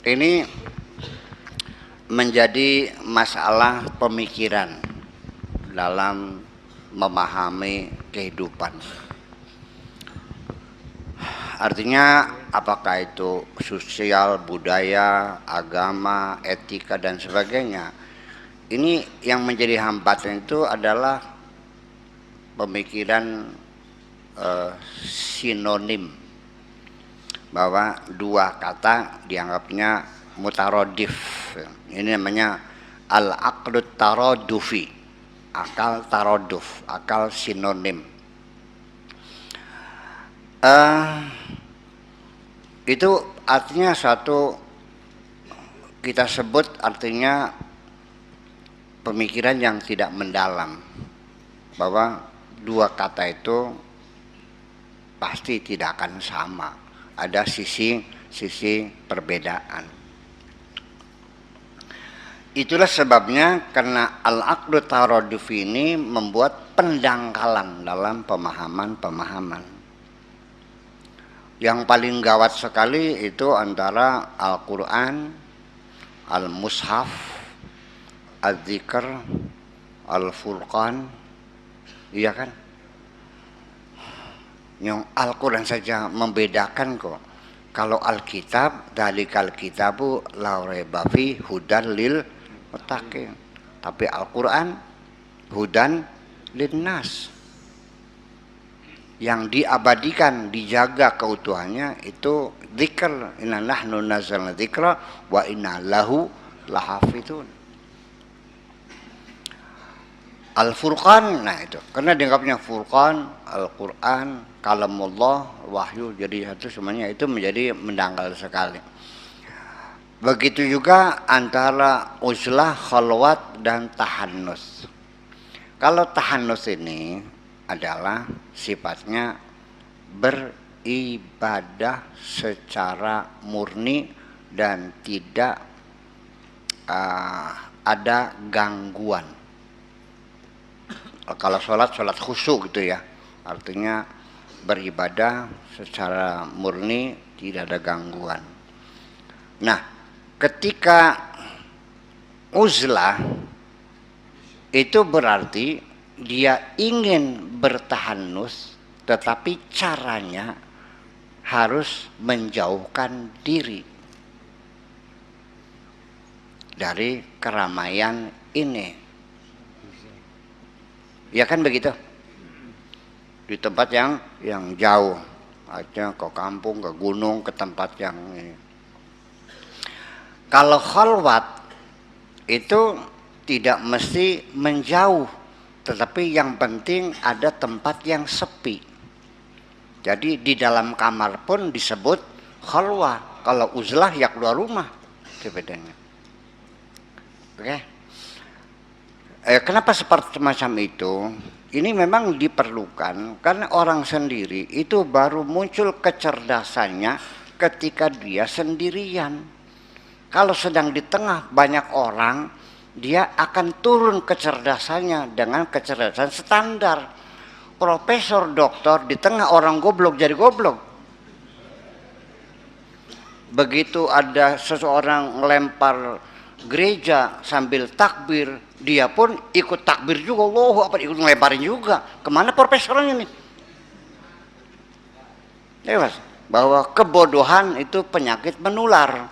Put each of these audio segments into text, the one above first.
Ini menjadi masalah pemikiran dalam memahami kehidupan. Artinya apakah itu sosial, budaya, agama, etika dan sebagainya. Ini yang menjadi hambatan itu adalah pemikiran sinonim, bahwa dua kata dianggapnya mutarodif. Ini namanya al-aqdut tarodufi, akal taroduf, akal sinonim. Itu artinya satu, kita sebut artinya pemikiran yang tidak mendalam, bahwa dua kata itu pasti tidak akan sama, ada sisi perbedaan. Itulah sebabnya karena al-aqdu taraduf ini membuat pendangkalan dalam pemahaman. Yang paling gawat sekali itu antara Al-Quran, Al-Mushaf, Al-Dzikr, Al-Furqan, iya kan? Yang Al-Quran saja membedakan kok. Kalau Alkitab, dalikal kitabu la raiba fi hudan lil muttaqin. Tapi Al-Quran hudan linnas. Yang diabadikan, dijaga keutuhannya itu dzikr. Inna nahnu nazzalna dzikra wa inna lahu lahafidun. Al-Furqan, nah itu karena dianggapnya Furqan, Al-Quran, kalamullah, wahyu, jadi itu semuanya itu menjadi mendangkal sekali. Begitu juga antara uzlah, khalwat dan tahannus. Kalau tahannus ini adalah sifatnya beribadah secara murni dan tidak ada gangguan. Kalau sholat khusyuk gitu ya, artinya beribadah secara murni, tidak ada gangguan. Nah, ketika uzlah itu berarti dia ingin bertahanus, tetapi caranya harus menjauhkan diri dari keramaian ini. Ya kan begitu? Di tempat yang jauh, artinya ke kampung, ke gunung, ke tempat yang ini. Kalau khalwat itu tidak mesti menjauh, tetapi yang penting ada tempat yang sepi. Jadi di dalam kamar pun disebut khalwah. Kalau uzlah ya keluar rumah, itu bedanya. Oke? Kenapa seperti semacam itu? Ini memang diperlukan karena orang sendiri itu baru muncul kecerdasannya ketika dia sendirian. Kalau sedang di tengah banyak orang, dia akan turun kecerdasannya dengan kecerdasan standar. Profesor, doktor, di tengah orang goblok jadi goblok. Begitu ada seseorang ngelempar gereja sambil takbir, dia pun ikut takbir juga, Allahu Akbar, ikut ngelemparin juga. Kemana profesornya nih? Jelas bahwa kebodohan itu penyakit menular.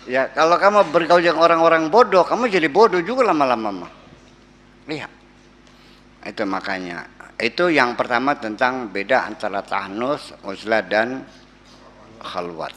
Ya, kalau kamu bergaul dengan orang-orang bodoh, kamu jadi bodoh juga lama-lama. Lihat. Itu makanya. Itu yang pertama tentang beda antara tahnus, uzlah dan khalwat.